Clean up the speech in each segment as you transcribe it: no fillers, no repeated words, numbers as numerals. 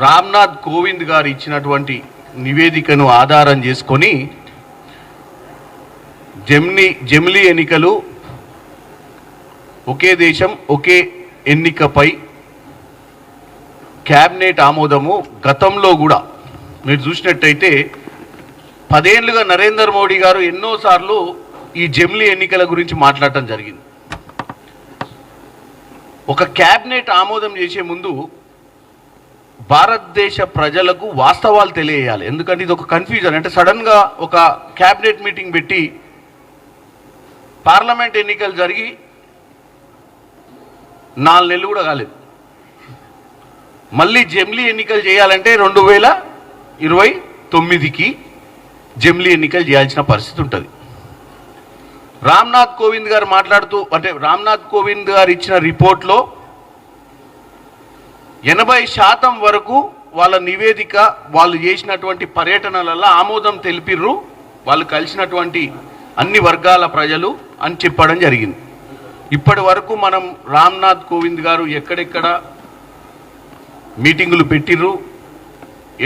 రామ్నాథ్ కోవింద్ గారు ఇచ్చినటువంటి నివేదికను ఆధారం చేసుకొని జమిలీ ఎన్నికలు ఒకే దేశం ఒకే ఎన్నికపై క్యాబినెట్ ఆమోదము గతంలో కూడా మీరు చూసినట్టయితే 10 ఏళ్లుగా నరేంద్ర మోడీ గారు ఎన్నోసార్లు ఈ జమిలీ ఎన్నికల గురించి మాట్లాడటం జరిగింది. ఒక క్యాబినెట్ ఆమోదం చేసే ముందు భారతదేశ ప్రజలకు వాస్తవాలు తెలియజేయాలి. ఎందుకంటే ఇది ఒక కన్ఫ్యూజన్. అంటే సడన్గా ఒక క్యాబినెట్ మీటింగ్ పెట్టి పార్లమెంట్ ఎన్నికలు జరిగి 4 నెలలు కూడా కాలేదు, మళ్ళీ జమిలీ ఎన్నికలు చేయాలంటే 2029కి జమిలీ ఎన్నికలు చేయాల్సిన పరిస్థితి ఉంటుంది. రామ్నాథ్ కోవింద్ గారు మాట్లాడుతూ రామ్నాథ్ కోవింద్ గారు ఇచ్చిన రిపోర్ట్లో 80% వరకు వాళ్ళ నివేదిక వాళ్ళు చేసినటువంటి పర్యటనలలో ఆమోదం తెలిపిర్రు వాళ్ళు కలిసినటువంటి అన్ని వర్గాల ప్రజలు అని చెప్పడం జరిగింది. ఇప్పటి వరకు మనం రామ్నాథ్ కోవింద్ గారు ఎక్కడెక్కడ మీటింగులు పెట్టిర్రు,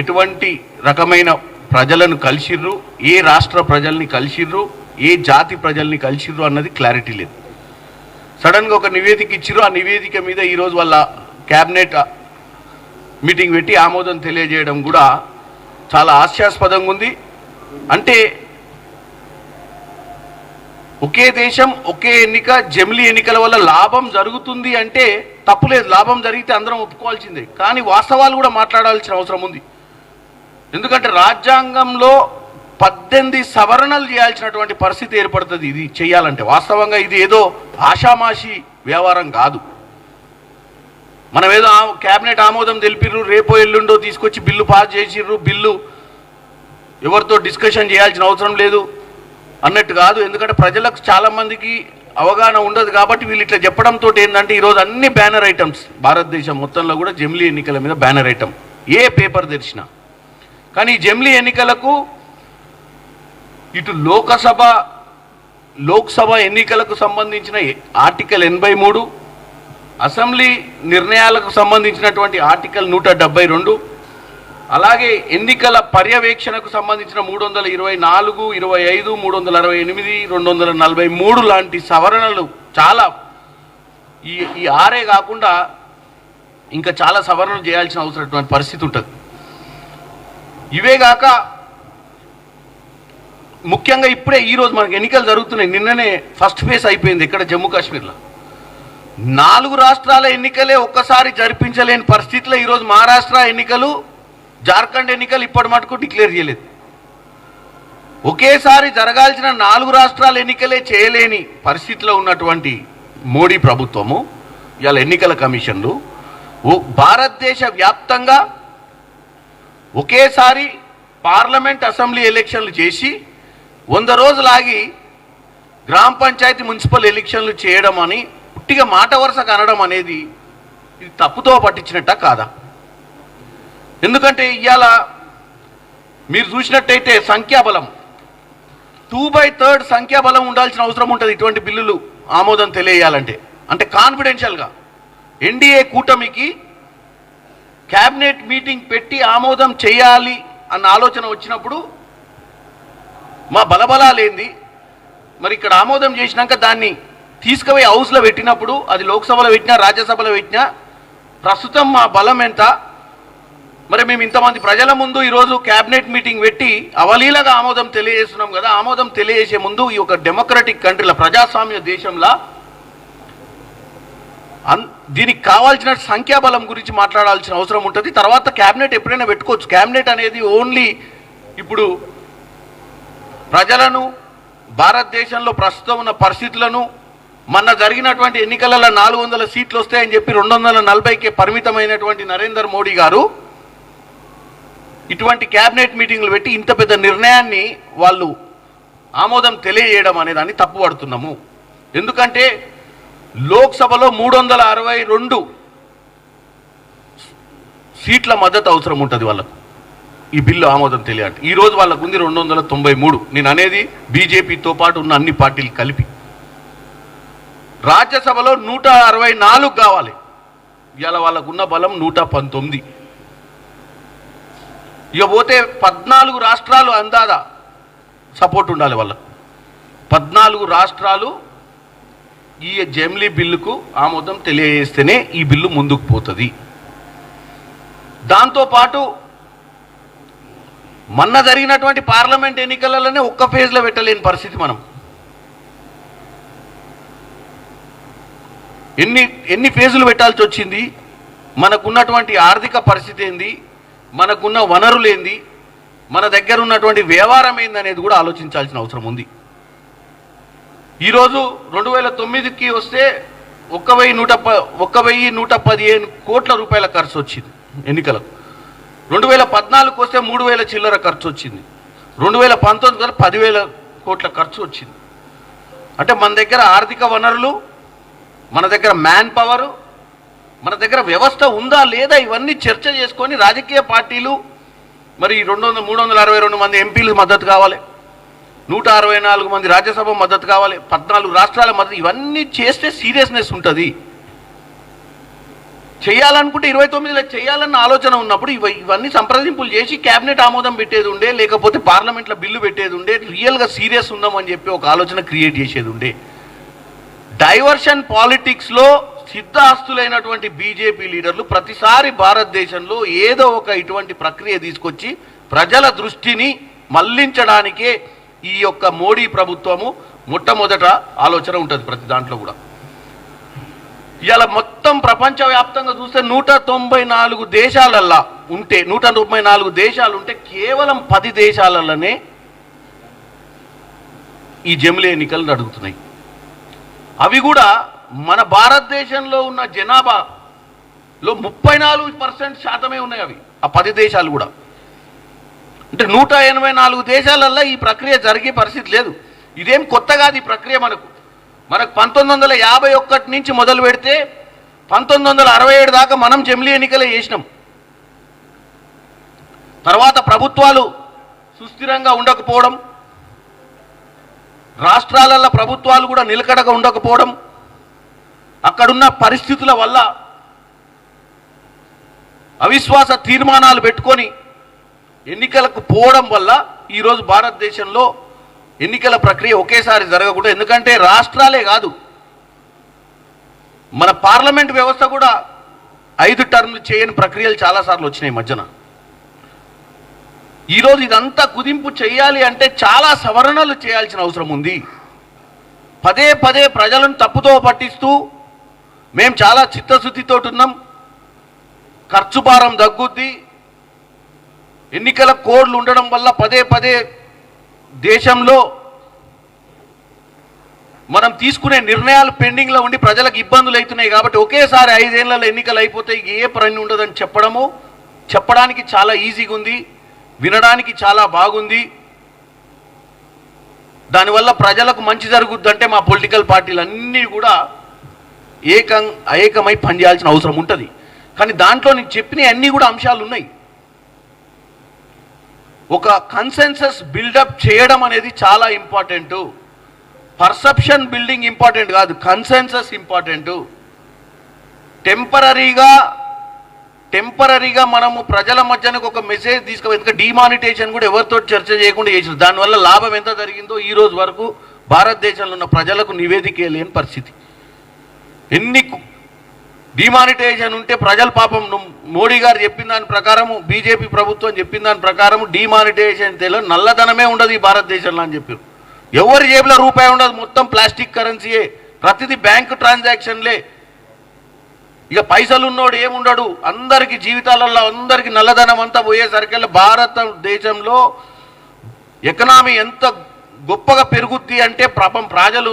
ఎటువంటి రకమైన ప్రజలను కలిసిర్రు, ఏ రాష్ట్ర ప్రజల్ని కలిసిర్రు, ఏ జాతి ప్రజల్ని కలిసిర్రు అన్నది క్లారిటీ లేదు. సడన్గా ఒక నివేదిక ఇచ్చిర్రు, ఆ నివేదిక మీద ఈరోజు వాళ్ళ క్యాబినెట్ మీటింగ్ పెట్టి ఆమోదం తెలియజేయడం కూడా చాలా హాస్యాస్పదంగా ఉంది. అంటే ఒకే దేశం ఒకే ఎన్నిక జమిలీ ఎన్నికల వల్ల లాభం జరుగుతుంది అంటే తప్పులేదు, లాభం జరిగితే అందరం ఒప్పుకోవాల్సిందే. కానీ వాస్తవాలు కూడా మాట్లాడాల్సిన అవసరం ఉంది. ఎందుకంటే రాజ్యాంగంలో 18 సవరణలు చేయాల్సినటువంటి పరిస్థితి ఏర్పడుతుంది ఇది చేయాలంటే. వాస్తవంగా ఇది ఏదో ఆషామాషి వ్యవహారం కాదు. మనం ఏదో క్యాబినెట్ ఆమోదం తెలిపిర్రు, రేపో ఎల్లుండో తీసుకొచ్చి బిల్లు పాస్ చేసిర్రు, బిల్లు ఎవరితో డిస్కషన్ చేయాల్సిన అవసరం లేదు అన్నట్టు కాదు. ఎందుకంటే ప్రజలకు చాలామందికి అవగాహన ఉండదు కాబట్టి వీళ్ళు ఇట్లా చెప్పడంతో ఏంటంటే ఈరోజు అన్ని బ్యానర్ ఐటమ్స్ భారతదేశం మొత్తంలో కూడా జమిలీ ఎన్నికల మీద బ్యానర్ ఐటమ్ ఏ పేపర్ తెరిచినా. కానీ ఈ జమిలీ ఎన్నికలకు ఇటు లోక్సభ ఎన్నికలకు సంబంధించిన ఆర్టికల్ 83, అసెంబ్లీ నిర్ణయాలకు సంబంధించినటువంటి ఆర్టికల్ 172, అలాగే ఎన్నికల పర్యవేక్షణకు సంబంధించిన 324, 25, 368, 243 లాంటి సవరణలు చాలా ఈ 6 కాకుండా ఇంకా చాలా సవరణలు చేయాల్సిన అవసరమైనటువంటి పరిస్థితి ఉంటుంది. ఇవే కాక ముఖ్యంగా ఇప్పుడే ఈరోజు మనకు ఎన్నికలు జరుగుతున్నాయి. నిన్ననే ఫస్ట్ ఫేజ్ అయిపోయింది ఇక్కడ జమ్మూ కాశ్మీర్లో. 4 రాష్ట్రాల ఎన్నికలే ఒక్కసారి జరిపించలేని పరిస్థితిలో ఈరోజు మహారాష్ట్ర ఎన్నికలు, జార్ఖండ్ ఎన్నికలు ఇప్పటి మటుకు డిక్లేర్ చేయలేదు. ఒకేసారి జరగాల్సిన 4 రాష్ట్రాల ఎన్నికలే చేయలేని పరిస్థితిలో ఉన్నటువంటి మోడీ ప్రభుత్వము ఇవాళ ఎన్నికల కమిషన్లు భారతదేశ వ్యాప్తంగా ఒకేసారి పార్లమెంట్ అసెంబ్లీ ఎలక్షన్లు చేసి 100 రోజులు ఆగి గ్రామ పంచాయతీ మున్సిపల్ ఎలక్షన్లు చేయడం అని పుట్టిగా మాట వరుసకు అనడం అనేది ఇది తప్పుతో పట్టించినట్ట కాదా? ఎందుకంటే ఇవాళ మీరు చూసినట్టయితే సంఖ్యాబలం 2/3 సంఖ్యాబలం ఉండాల్సిన అవసరం ఉంటుంది ఇటువంటి బిల్లులు ఆమోదం తెలియజేయాలంటే. అంటే కాన్ఫిడెన్షియల్గా ఎన్డీఏ కూటమికి క్యాబినెట్ మీటింగ్ పెట్టి ఆమోదం చేయాలి అన్న ఆలోచన వచ్చినప్పుడు మా బలబలాలేంది మరి ఇక్కడ ఆమోదం చేసినాక దాన్ని తీసుకుపోయి హౌస్లో పెట్టినప్పుడు అది లోక్సభలో పెట్టినా రాజ్యసభలో పెట్టినా ప్రస్తుతం మా బలం ఎంత? మరి మేము ఇంతమంది ప్రజల ముందు ఈరోజు క్యాబినెట్ మీటింగ్ పెట్టి అవలీలగా ఆమోదం తెలియజేస్తున్నాం కదా. ఆమోదం తెలియజేసే ముందు ఈ ఒక డెమోక్రటిక్ కంట్రీలో ప్రజాస్వామ్య దేశంలో దీనికి కావాల్సిన సంఖ్యాబలం గురించి మాట్లాడాల్సిన అవసరం ఉంటుంది. తర్వాత క్యాబినెట్ ఎప్పుడైనా పెట్టుకోవచ్చు. క్యాబినెట్ అనేది ఓన్లీ ఇప్పుడు ప్రజలను, భారతదేశంలో ప్రస్తుతం ఉన్న పరిస్థితులను, మొన్న జరిగినటువంటి ఎన్నికలలో 400 సీట్లు వస్తాయని చెప్పి 240కే పరిమితమైనటువంటి నరేంద్ర మోడీ గారు ఇటువంటి క్యాబినెట్ మీటింగ్లు పెట్టి ఇంత పెద్ద నిర్ణయాన్ని వాళ్ళు ఆమోదం తెలియజేయడం అనేదాన్ని తప్పుపడుతున్నాము. ఎందుకంటే లోక్సభలో 362 సీట్ల మద్దతు అవసరం ఉంటుంది వాళ్ళకు ఈ బిల్లు ఆమోదం తెలియాలి. ఈరోజు వాళ్ళకు ఉంది 293. నేను అనేది బీజేపీతో పాటు ఉన్న అన్ని పార్టీలు కలిపి. రాజ్యసభలో 164 కావాలి. ఇవాళ వాళ్ళకున్న బలం 119. ఇక పోతే 14 రాష్ట్రాలు అందాదా సపోర్ట్ ఉండాలి వాళ్ళకు. 14 రాష్ట్రాలు ఈ జెమిలీ బిల్లుకు ఆమోదం తెలియజేస్తేనే ఈ బిల్లు ముందుకు పోతుంది. దాంతోపాటు మొన్న జరిగినటువంటి పార్లమెంట్ ఎన్నికలలోనే ఒక్క ఫేజ్లో పెట్టలేని పరిస్థితి. మనం ఎన్ని ఫేజులు పెట్టాల్సి వచ్చింది, మనకున్నటువంటి ఆర్థిక పరిస్థితి ఏంది, మనకున్న వనరులు ఏంది, మన దగ్గర ఉన్నటువంటి వ్యవహారం ఏంది అనేది కూడా ఆలోచించాల్సిన అవసరం ఉంది. ఈరోజు 2009కి వస్తే 1,115 కోట్ల రూపాయల ఖర్చు వచ్చింది ఎన్నికలకు. 2014కి వస్తే 3,000 చిల్లర ఖర్చు వచ్చింది. 2019 10,000 కోట్ల ఖర్చు వచ్చింది. అంటే మన దగ్గర ఆర్థిక వనరులు, మన దగ్గర మ్యాన్ పవరు, మన దగ్గర వ్యవస్థ ఉందా లేదా ఇవన్నీ చర్చ చేసుకొని రాజకీయ పార్టీలు మరి 362 మంది ఎంపీలు మద్దతు కావాలి, 164 మంది రాజ్యసభ మద్దతు కావాలి, 14 రాష్ట్రాల మద్దతు, ఇవన్నీ చేస్తే సీరియస్నెస్ ఉంటుంది. చేయాలనుకుంటే 29లో చేయాలన్న ఆలోచన ఉన్నప్పుడు ఇవన్నీ సంప్రదింపులు చేసి క్యాబినెట్ ఆమోదం పెట్టేది ఉండే, లేకపోతే పార్లమెంట్లో బిల్లు పెట్టేది ఉండే, రియల్గా సీరియస్ ఉందామని చెప్పి ఒక ఆలోచన క్రియేట్ చేసేది ఉండే. డైవర్షన్ పాలిటిక్స్లో సిద్ధాస్తులైనటువంటి బీజేపీ లీడర్లు ప్రతిసారి భారతదేశంలో ఏదో ఒక ఇటువంటి ప్రక్రియ తీసుకొచ్చి ప్రజల దృష్టిని మళ్లించడానికే ఈ యొక్క మోడీ ప్రభుత్వము మొట్టమొదట ఆలోచన ఉంటుంది ప్రతి దాంట్లో కూడా. ఇవాళ మొత్తం ప్రపంచవ్యాప్తంగా చూస్తే 194 దేశాలల్లా ఉంటే 194 దేశాలు ఉంటే కేవలం 10 దేశాలలోనే ఈ జమిలీ ఎన్నికలు జరుగుతున్నాయి. అవి కూడా మన భారతదేశంలో ఉన్న జనాభాలో 34% ఉన్నాయి అవి, ఆ 10 దేశాలు కూడా. అంటే 184 దేశాలల్లో ఈ ప్రక్రియ జరిగే పరిస్థితి లేదు. ఇదేం కొత్త కాదు ఈ ప్రక్రియ. మనకు 1951 నుంచి మొదలు పెడితే 1967 దాకా మనం జమిలీ ఎన్నికలే చేసినాం. తర్వాత ప్రభుత్వాలు సుస్థిరంగా ఉండకపోవడం, రాష్ట్రాలలో ప్రభుత్వాలు కూడా నిలకడగా ఉండకపోవడం, అక్కడున్న పరిస్థితుల వల్ల అవిశ్వాస తీర్మానాలు పెట్టుకొని ఎన్నికలకు పోవడం వల్ల ఈరోజు భారతదేశంలో ఎన్నికల ప్రక్రియ ఒకేసారి జరగకూడదు. ఎందుకంటే రాష్ట్రాలే కాదు, మన పార్లమెంట్ వ్యవస్థ కూడా 5 టర్మ్లు చేయని ప్రక్రియలు చాలాసార్లు వచ్చినాయి మధ్యన. ఈరోజు ఇదంతా కుదింపు చేయాలి అంటే చాలా సవరణలు చేయాల్సిన అవసరం ఉంది. పదే పదే ప్రజలను తప్పుతో పట్టిస్తూ మేము చాలా చిత్తశుద్ధితో ఉన్నాం, ఖర్చు భారం తగ్గుద్ది, ఎన్నికల కోడ్లు ఉండడం వల్ల పదే పదే దేశంలో మనం తీసుకునే నిర్ణయాలు పెండింగ్లో ఉండి ప్రజలకు ఇబ్బందులు అవుతున్నాయి కాబట్టి ఒకేసారి 5 ఏళ్లలో ఎన్నికలు అయిపోతే ఏ పని ఉండదని చెప్పడానికి చాలా ఈజీగా ఉంది, వినడానికి చాలా బాగుంది. దానివల్ల ప్రజలకు మంచి జరుగుద్దంటే మా పొలిటికల్ పార్టీలు అన్నీ కూడా ఏకమై పనిచేయాల్సిన అవసరం ఉంటుంది. కానీ దాంట్లో నేను చెప్పిన అన్నీ కూడా అంశాలు ఉన్నాయి. ఒక కన్సెన్సస్ బిల్డప్ చేయడం అనేది చాలా ఇంపార్టెంటు. పర్సెప్షన్ బిల్డింగ్ ఇంపార్టెంట్ కాదు, కన్సెన్సస్ ఇంపార్టెంటు. టెంపరీగా మనము ప్రజల మధ్యనకు ఒక మెసేజ్ తీసుకు, ఎందుకంటే డిమానిటేషన్ కూడా ఎవరితో చర్చ చేయకుండా చేసారు. దానివల్ల లాభం ఎంత జరిగిందో ఈ రోజు వరకు భారతదేశంలో ఉన్న ప్రజలకు నివేదిక లేని పరిస్థితి. ఎన్ని డిమానిటేషన్ ఉంటే ప్రజల పాపం మోడీ గారు చెప్పిన దాని ప్రకారము, బీజేపీ ప్రభుత్వం చెప్పిన దాని ప్రకారము డిమానిటేషన్ నల్లధనమే ఉండదు ఈ భారతదేశంలో అని చెప్పారు. ఎవరి జేబులో రూపాయి ఉండదు, మొత్తం ప్లాస్టిక్ కరెన్సీయే, ప్రతిదీ బ్యాంకు ట్రాన్సాక్షన్లే. ఇక పైసలు ఉన్నోడు ఏముండడు, అందరికి జీవితాలలో అందరికి నల్లధనం అంతా పోయేసరికల్లా భారతదేశంలో ఎకనామీ ఎంత గొప్పగా పెరుగుద్ది అంటే ప్రజలు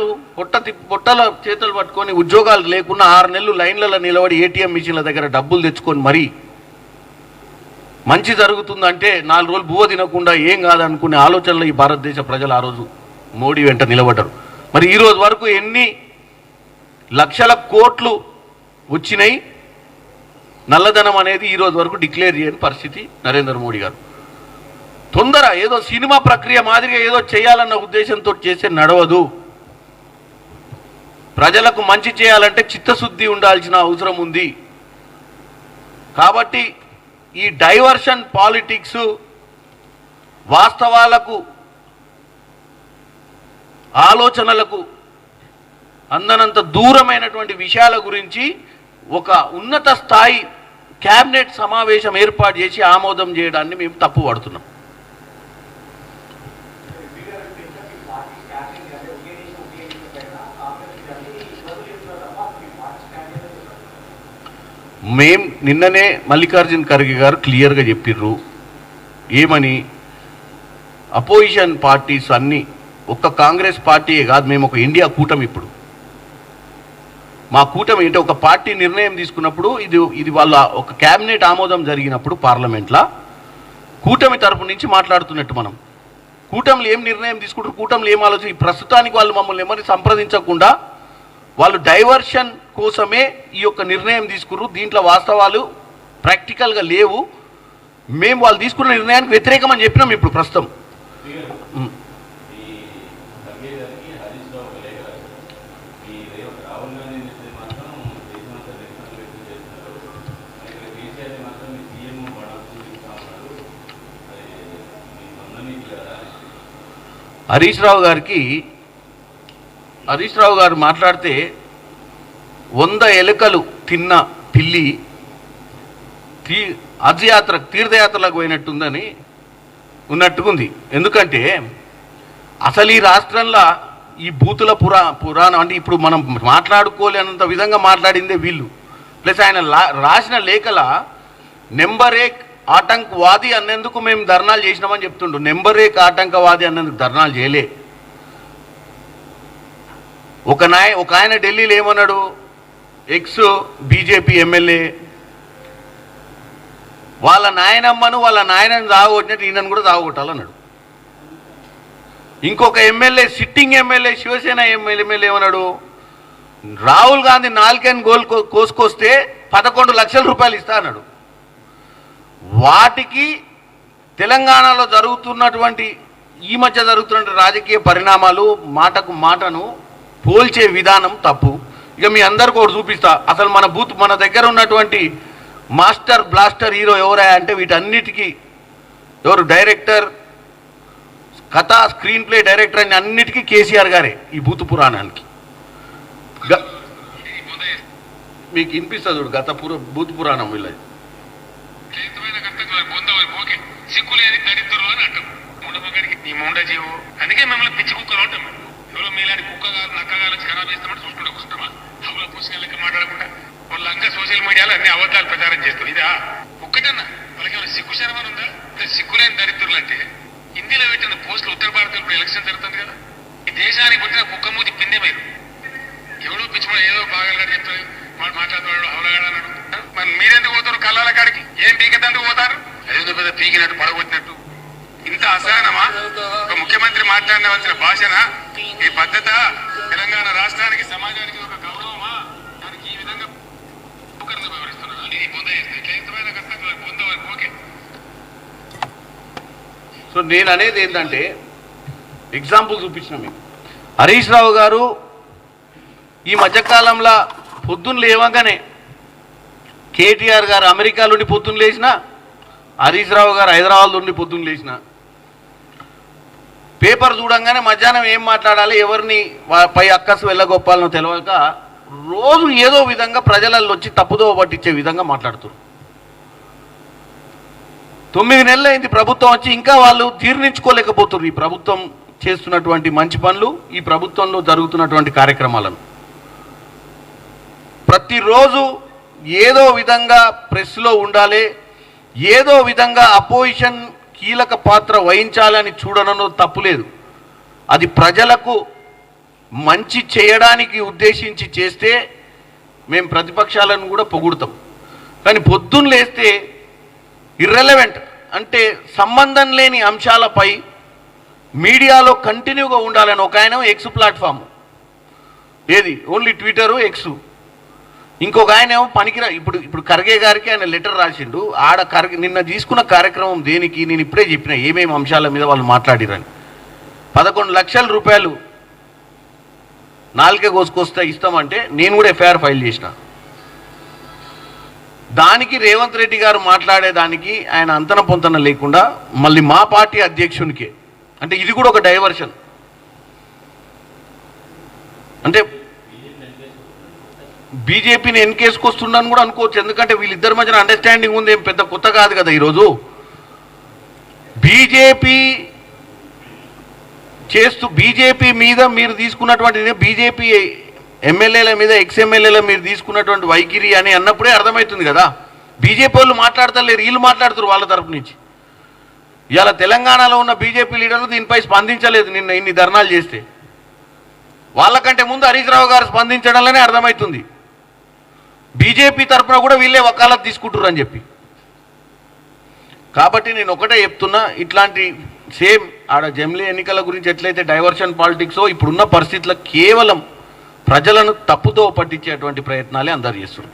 పొట్టల చేతులు పట్టుకొని ఉద్యోగాలు లేకుండా 6 నెలలు లైన్లలో నిలబడి ఏటీఎం మిషన్ల దగ్గర డబ్బులు తెచ్చుకొని మరీ మంచి జరుగుతుందంటే 4 రోజులు బువ్వ తినకుండా ఏం కాదనుకునే ఆలోచనలో ఈ భారతదేశ ప్రజలు ఆ రోజు మోడీ వెంట నిలబడ్డారు. మరి ఈ రోజు వరకు ఎన్ని లక్షల కోట్లు వచ్చినాయి, నల్లధనం అనేది ఈ రోజు వరకు డిక్లేర్ చేయని పరిస్థితి నరేంద్ర మోడీ గారు. తొందర ఏదో సినిమా ప్రక్రియ మాదిరిగా ఏదో చేయాలన్న ఉద్దేశంతో చేసే నడవదు. ప్రజలకు మంచి చేయాలంటే చిత్తశుద్ధి ఉండాల్సిన అవసరం ఉంది. కాబట్టి ఈ డైవర్షన్ పాలిటిక్స్ వాస్తవాలకు ఆలోచనలకు అందనంత దూరమైనటువంటి విషయాల గురించి ఒక ఉన్నత స్థాయి క్యాబినెట్ సమావేశం ఏర్పాటు చేసి ఆమోదం చేయడాన్ని మేము తప్పు పడుతున్నాం. మేం నిన్ననే మల్లికార్జున్ ఖర్గే గారు క్లియర్గా చెప్పిర్రు ఏమని, అపోజిషన్ పార్టీస్ అన్నీ ఒక్క కాంగ్రెస్ పార్టీయే కాదు, మేము ఒక ఇండియా కూటమి. ఇప్పుడు మా కూటమి అంటే ఒక పార్టీ నిర్ణయం తీసుకున్నప్పుడు ఇది వాళ్ళ ఒక క్యాబినెట్ ఆమోదం జరిగినప్పుడు పార్లమెంట్లో కూటమి తరపు నుంచి మాట్లాడుతున్నట్టు మనం కూటమిలు ఏం నిర్ణయం తీసుకుంటారు, కూటమిలు ఏం ఆలోచన, ప్రస్తుతానికి వాళ్ళు మమ్మల్ని ఎవరిని సంప్రదించకుండా వాళ్ళు డైవర్షన్ కోసమే ఈ యొక్క నిర్ణయం తీసుకున్నారు. దీంట్లో వాస్తవాలు ప్రాక్టికల్గా లేవు. మేము వాళ్ళు తీసుకున్న నిర్ణయానికి వ్యతిరేకమని చెప్పినాం. ఇప్పుడు ప్రస్తుతం హరీష్ రావు గారు మాట్లాడితే 100 ఎలుకలు తిన్న పిల్లి తీర్థయాత్రలకు పోయినట్టుందని ఉన్నట్టుకుంది. ఎందుకంటే అసలు ఈ రాష్ట్రంలో ఈ బూతుల పురాణం అంటే ఇప్పుడు మనం మాట్లాడుకోలేనంత విధంగా మాట్లాడిందే వీళ్ళు. ప్లస్ ఆయన రాసిన లేఖల నెంబర్ 1 ఆటంకవాది అన్నందుకు మేము ధర్నాలు చేసినామని చెప్తుండు. నెంబర్ 1 ఆటంకవాది అన్నందుకు ధర్నాలు చేయలే. ఒక ఆయన ఢిల్లీలో ఏమన్నాడు, ఎక్స్ బీజేపీ ఎమ్మెల్యే వాళ్ళ నాయనమ్మను వాళ్ళ నాయనని తాగొట్టినట్టు ఈయనను కూడా తాగొట్టాలన్నాడు. ఇంకొక MLA sitting MLA Shiv Sena MLA ఏమన్నాడు, రాహుల్ గాంధీ 4 కోసుకొస్తే 11 లక్షల రూపాయలు ఇస్తా అన్నాడు. వాటికి తెలంగాణలో జరుగుతున్నటువంటి ఈ మధ్య జరుగుతున్న రాజకీయ పరిణామాలు మాటను పోల్చే విధానం తప్పు. ఇక మీ అందరికీ ఒకటి చూపిస్తా. అసలు మన దగ్గర ఉన్నటువంటి మాస్టర్ బ్లాస్టర్ హీరో ఎవరా అంటే వీటన్నిటికీ ఎవరు డైరెక్టర్, కథ, స్క్రీన్ ప్లే డైరెక్టర్ అని అన్నిటికీ కేసీఆర్ గారే. ఈ భూత పురాణానికి మీకు వినిపిస్తుంది చూడు భూత పురాణం వీళ్ళది. సిక్కులేని దరిద్రులు అని అంటాం. ముండమగడికి నీ ముండ జీవు, అందుకే మిమ్మల్ని పిచ్చి కుక్కలు ఉంటాం. ఎవరో మీలాంటి కుక్కగాలు నక్కగాలు ఖరాబ్ చేస్తామంటే చూసుకుంటూ కూర్చుంటామా? హౌల పూసిన లెక్క మాట్లాడకుండా వాళ్ళంతా సోషల్ మీడియాలో అన్ని అబద్ధాలు ప్రచారం చేస్తాం. ఇదా ఒక్కటన్నా వాళ్ళకి ఏమైనా సిగ్గు శరమని ఉందా? సిగ్గులేని దరిద్రులు అంటే హిందీలో పెట్టిన పోస్టులు ఉత్తర భారతంలో ఇప్పుడు ఎలక్షన్ జరుగుతుంది కదా. ఈ దేశానికి పుట్టిన కుక్కమూతి పిండి మీరు ఎవడో పిచ్చిమో ఏదో బాగా చెప్తారు మాట్లాడుతున్నాడు హౌలగాడు అన్నాడు. మరి మీరెందుకు పోతారు కళ్ళాల కాడికి? ఏం పీకెందుకు పోతారు? అదేదో పెద్ద పీకినట్టు పడగొట్టినట్టు. ఇంత అసహనమా? ఒక ముఖ్యమంత్రి మాట్లాడవలసిన భాషనా? ఈ పద్ధత తెలంగాణ రాష్ట్రానికి సమాజానికి ఒక గౌరవమా? దానికి ఈ విధంగా వివరిస్తున్నారు. ఇది పొందమైన కష్టం పొందవరకు ఓకే. సో నేను అనేది ఏంటంటే ఎగ్జాంపుల్ చూపించిన మీకు. హరీష్ రావు గారు ఈ మధ్యకాలంలో పొద్దున్న లేవగానే కేటీఆర్ గారు అమెరికాలో ఉండి పొద్దున్న లేచిన, హరీష్ రావు గారు హైదరాబాద్లో ఉండి పొద్దున్న లేచిన, పేపర్ చూడంగానే మధ్యాహ్నం ఏం మాట్లాడాలి, ఎవరిని పై అక్కసు వెళ్ళగొప్పాలనో తెలియక రోజు ఏదో విధంగా ప్రజలలో వచ్చి తప్పుదో పట్టించే విధంగా మాట్లాడుతున్నారు. 9 నెలలు అయింది ప్రభుత్వం వచ్చి, ఇంకా వాళ్ళు జీర్ణించుకోలేకపోతున్నారు ఈ ప్రభుత్వం చేస్తున్నటువంటి మంచి పనులు, ఈ ప్రభుత్వంలో జరుగుతున్నటువంటి కార్యక్రమాలను. ప్రతిరోజు ఏదో విధంగా ప్రెస్లో ఉండాలి, ఏదో విధంగా అపోజిషన్ కీలక పాత్ర వహించాలని చూడడంలో తప్పులేదు. అది ప్రజలకు మంచి చేయడానికి ఉద్దేశించి చేస్తే మేము ప్రతిపక్షాలను కూడా పొగుడుతాం. కానీ పొద్దున్న లేస్తే ఇర్రెలవెంట్ అంటే సంబంధం లేని అంశాలపై మీడియాలో కంటిన్యూగా ఉండాలని ఒక ఆయన ఎక్స్ ప్లాట్ఫామ్, ఏది ఓన్లీ ట్విట్టరు ఎక్స్, ఇంకొక ఆయన ఏమో పనికిరా. ఇప్పుడు ఖర్గే గారికి ఆయన లెటర్ రాసిండు. నిన్న తీసుకున్న కార్యక్రమం దేనికి, నేను ఇప్పుడే చెప్పిన ఏమేమి అంశాల మీద వాళ్ళు మాట్లాడిరని. 11 లక్షల రూపాయలు 4 కోసుకొస్తే ఇస్తామంటే నేను కూడా ఎఫ్ఐఆర్ ఫైల్ చేసిన. దానికి రేవంత్ రెడ్డి గారు మాట్లాడేదానికి ఆయన అంతన పొంతన లేకుండా మళ్ళీ మా పార్టీ అధ్యక్షునికే, అంటే ఇది కూడా ఒక డైవర్షన్. అంటే బీజేపీని ఎన్కేసుకొస్తున్నాను కూడా అనుకోవచ్చు, ఎందుకంటే వీళ్ళిద్దరి మధ్యన అండర్స్టాండింగ్ ఉంది, ఏం పెద్ద కొత్త కాదు కదా. ఈరోజు బీజేపీ మీద మీరు తీసుకున్నటువంటి, బీజేపీ ఎమ్మెల్యేల మీద ఎక్స్ఎమ్మెల్యేల మీద తీసుకున్నటువంటి వైఖరి అని అన్నప్పుడే అర్థమవుతుంది కదా. బీజేపీ వాళ్ళు మాట్లాడతలేరు, వీళ్ళు మాట్లాడుతారు వాళ్ళ తరపు నుంచి. ఇవాళ తెలంగాణలో ఉన్న బీజేపీ లీడర్లు దీనిపై స్పందించలేదు నిన్న ఇన్ని ధర్నాలు చేస్తే. వాళ్ళకంటే ముందు హరీష్ రావు గారు స్పందించడంలోనే అర్థమవుతుంది బీజేపీ తరఫున కూడా వీళ్ళే వకాలత్ తీసుకుంటారు అని చెప్పి. కాబట్టి నేను ఒకటే చెప్తున్నా, ఇట్లాంటి సేమ్ ఆడ జమిలీ ఎన్నికల గురించి ఎట్లయితే డైవర్షన్ పాలిటిక్సో ఇప్పుడున్న పరిస్థితుల్లో కేవలం ప్రజలను తప్పుతో పట్టించేటువంటి ప్రయత్నాలే అందరు చేస్తున్నారు.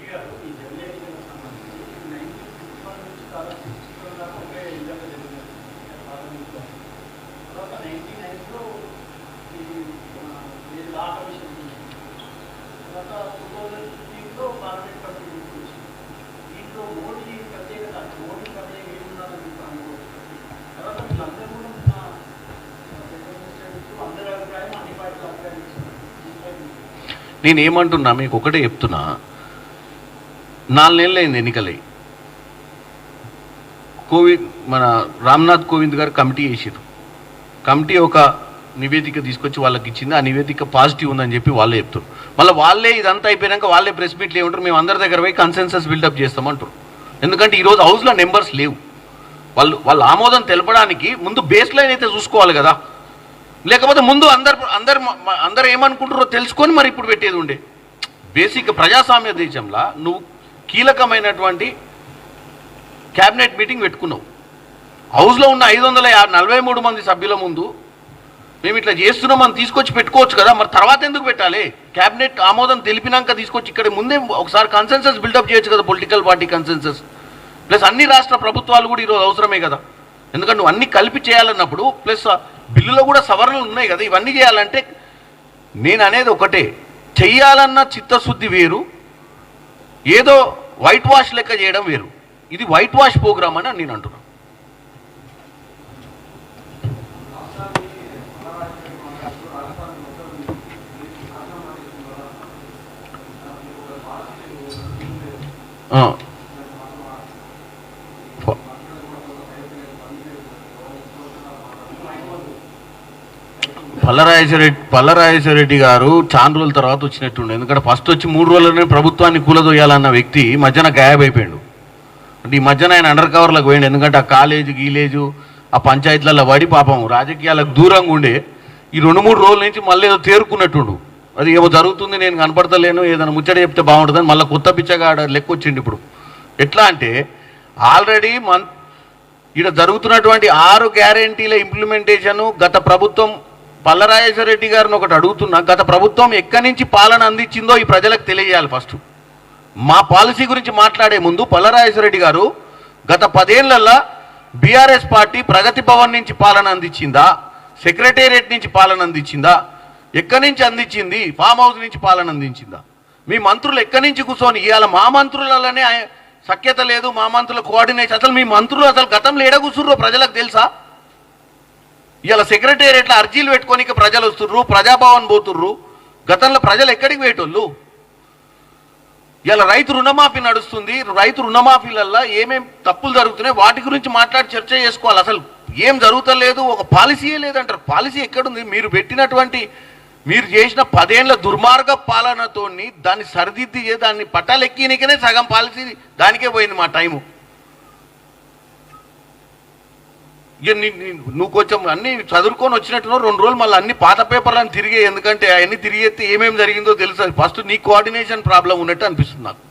నేనేమంటున్నా, మీకు ఒకటే చెప్తున్నా, 4 నెలలు అయింది ఎన్నికలై. మన రామ్నాథ్ కోవింద్ గారు కమిటీ వేసారు. కమిటీ ఒక నివేదిక తీసుకొచ్చి వాళ్ళకి ఇచ్చింది. ఆ నివేదిక పాజిటివ్ ఉందని చెప్పి వాళ్ళే చెప్తారు. మళ్ళీ వాళ్ళే ఇదంతా అయిపోయాక వాళ్ళే ప్రెస్ మీట్లు ఏమంటారు, మేము అందరి దగ్గర పోయి కన్సెన్సస్ బిల్డప్ చేస్తామంటారు. ఎందుకంటే ఈరోజు హౌస్లో నెంబర్స్ లేవు. వాళ్ళు ఆమోదం తెలపడానికి ముందు బేస్ లైన్ అయితే చూసుకోవాలి కదా. లేకపోతే ముందు అందరు ఏమనుకుంటారో తెలుసుకొని మరి ఇప్పుడు పెట్టేది ఉండే. బేసిక్ ప్రజాస్వామ్య దేశంలో నువ్వు కీలకమైనటువంటి క్యాబినెట్ మీటింగ్ పెట్టుకున్నావు. హౌస్లో ఉన్న 543 మంది సభ్యుల ముందు మేము ఇట్లా చేస్తున్నామని తీసుకొచ్చి పెట్టుకోవచ్చు కదా. మరి తర్వాత ఎందుకు పెట్టాలి? క్యాబినెట్ ఆమోదం తెలిపినాక తీసుకొచ్చి ఇక్కడ ముందే ఒకసారి కన్సెన్సస్ బిల్డప్ చేయొచ్చు కదా, పొలిటికల్ పార్టీ కన్సెన్సస్. ప్లస్ అన్ని రాష్ట్ర ప్రభుత్వాలు కూడా ఈరోజు అవసరమే కదా. ఎందుకంటే నువ్వు అన్ని కలిపి చేయాలన్నప్పుడు ప్లస్ బిల్లులో కూడా సవరణలు ఉన్నాయి కదా. ఇవన్నీ చేయాలంటే నేను అనేది ఒకటే, చెయ్యాలన్న చిత్తశుద్ధి వేరు, ఏదో వైట్ వాష్ లెక్క చేయడం వేరు. ఇది వైట్ వాష్ ప్రోగ్రామ్ అని నేను అంటున్నాను. పల్లరాజేశ్వరరెడ్డి గారు చాలా రోజుల తర్వాత వచ్చినట్టుండే. ఎందుకంటే ఫస్ట్ వచ్చి 3 రోజులనే ప్రభుత్వాన్ని కూలదొయ్యాలన్న వ్యక్తి మధ్యన గాయబ్ అయిపోయాడు. అంటే ఈ మధ్యన ఆయన అండర్ కవర్లకు పోయిండు. ఎందుకంటే ఆ కాలేజు గీలేజు ఆ పంచాయతీలలో పడి పాపం రాజకీయాలకు దూరంగా ఉండే ఈ 2-3 రోజుల నుంచి మళ్ళీ ఏదో తేరుకున్నట్టుండు. అది ఏమో జరుగుతుంది, నేను కనపడతలేను, ఏదైనా ముచ్చట చెప్తే బాగుంటుందని మళ్ళీ కొత్త పిచ్చగాడ లెక్క వచ్చిండు. ఇప్పుడు ఎట్లా అంటే ఆల్రెడీ ఇక్కడ జరుగుతున్నటువంటి 6 గ్యారెంటీల ఇంప్లిమెంటేషను గత ప్రభుత్వం, పల్లరాజేశ్వరరెడ్డి గారిని ఒకటి అడుగుతున్నా, గత ప్రభుత్వం ఎక్కడి నుంచి పాలన అందించిందో ఈ ప్రజలకు తెలియజేయాలి. ఫస్ట్ మా పాలసీ గురించి మాట్లాడే ముందు పల్లరాజేశ్వరరెడ్డి గారు గత 10 ఏళ్లలో బీఆర్ఎస్ పార్టీ ప్రగతి భవన్ నుంచి పాలన అందించిందా, సెక్రటేరియట్ నుంచి పాలన అందించిందా, ఎక్కడి నుంచి అందించింది, ఫామ్ హౌస్ నుంచి పాలన అందించిందా, మీ మంత్రులు ఎక్కడి నుంచి కూర్చొని, ఇవాళ మా మంత్రులలోనే సఖ్యత లేదు, మా మంత్రుల కోఆర్డినేషన్, అసలు మీ మంత్రులు అసలు గతంలో ఎడ కూర్చుర్రో ప్రజలకు తెలుసా? ఇవాళ సెక్రటేరియట్లో అర్జీలు పెట్టుకోనికి ప్రజలు వస్తుర్రు, ప్రజాభవన్ పోతుర్రు. గతంలో ప్రజలు ఎక్కడికి పోయేటోళ్ళు? ఇలా రైతు రుణమాఫీ నడుస్తుంది. రైతు రుణమాఫీలల్లో ఏమేం తప్పులు జరుగుతున్నాయి వాటి గురించి మాట్లాడి చర్చ చేసుకోవాలి. అసలు ఏం జరుగుతలేదు, ఒక పాలసీయే లేదంటారు. పాలసీ ఎక్కడుంది? మీరు చేసిన 10 ఏళ్ల దుర్మార్గ పాలనతో దాన్ని సరిదిద్ది దాన్ని పట్టాలెక్కినికనే సగం పాలసీ దానికే పోయింది మా టైము. ఇక నువ్వు కొంచెం అన్ని చదువుకొని వచ్చినట్టున్నావు, 2 రోజులు మళ్ళీ అన్ని పాత పేపర్లను తిరిగే, ఎందుకంటే అవన్నీ తిరిగేస్తే ఏమేమి జరిగిందో తెలుసు. ఫస్ట్ నీ కోఆర్డినేషన్ ప్రాబ్లం ఉన్నట్టు అనిపిస్తుంది నాకు.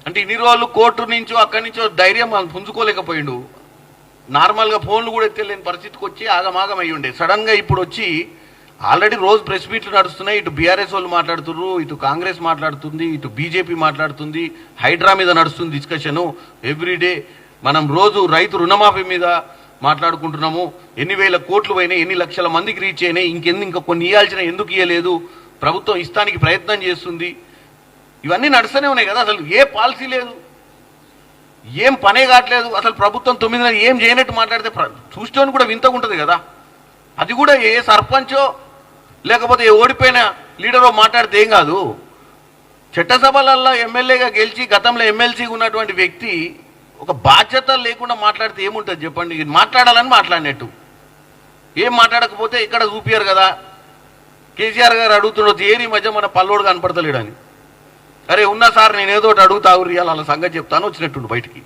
అంటే ఇన్ని రోజులు కోర్టు నుంచో అక్కడి నుంచో ధైర్యం పుంజుకోలేకపోయిండు. నార్మల్గా ఫోన్లు కూడా ఎత్తలేని పరిస్థితికి వచ్చి ఆగమాగం అయ్యి ఉండే. సడన్గా ఇప్పుడు వచ్చి ఆల్రెడీ రోజు ప్రెస్ మీట్లు నడుస్తున్నాయి. ఇటు బీఆర్ఎస్ వాళ్ళు మాట్లాడుతున్నారు, ఇటు కాంగ్రెస్ మాట్లాడుతుంది, ఇటు బీజేపీ మాట్లాడుతుంది. హైడ్రా మీద నడుస్తుంది డిస్కషను ఎవ్రీడే. మనం రోజు రైతు రుణమాఫీ మీద మాట్లాడుకుంటున్నాము. ఎన్ని వేల కోట్లు పోయినాయి, ఎన్ని లక్షల మందికి రీచ్ అయినాయి, ఇంకా కొన్ని ఇవ్వాల్సిన ఎందుకు ఇవ్వలేదు, ప్రభుత్వం ఇస్తానికి ప్రయత్నం చేస్తుంది. ఇవన్నీ నడుస్తూనే ఉన్నాయి కదా. అసలు ఏ పాలసీ లేదు, ఏం పనే కావట్లేదు. అసలు ప్రభుత్వం 9 నెలలు ఏం చేయనట్టు మాట్లాడితే చూస్తూనే కూడా వింతగా ఉంటుంది కదా. అది కూడా ఏ సర్పంచో లేకపోతే ఏ ఓడిపోయిన లీడరో మాట్లాడితే ఏం కాదు. చట్టసభలల్లో ఎమ్మెల్యేగా గెలిచి గతంలో ఎమ్మెల్సీగా ఉన్నటువంటి వ్యక్తి ఒక బాధ్యత లేకుండా మాట్లాడితే ఏముంటుంది చెప్పండి. మాట్లాడాలని మాట్లాడినట్టు ఏం మాట్లాడకపోతే ఇక్కడ చూపియారు కదా. కేసీఆర్ గారు అడుగుతుండొచ్చు ఏరి మధ్య మన పల్లోడు కనపడతలేడని. అరే ఉన్నా సార్ నేను ఏదో ఒకటి అడుగుతా ఊరి అలా సంగతి చెప్తాను వచ్చినట్టుండు బయటికి.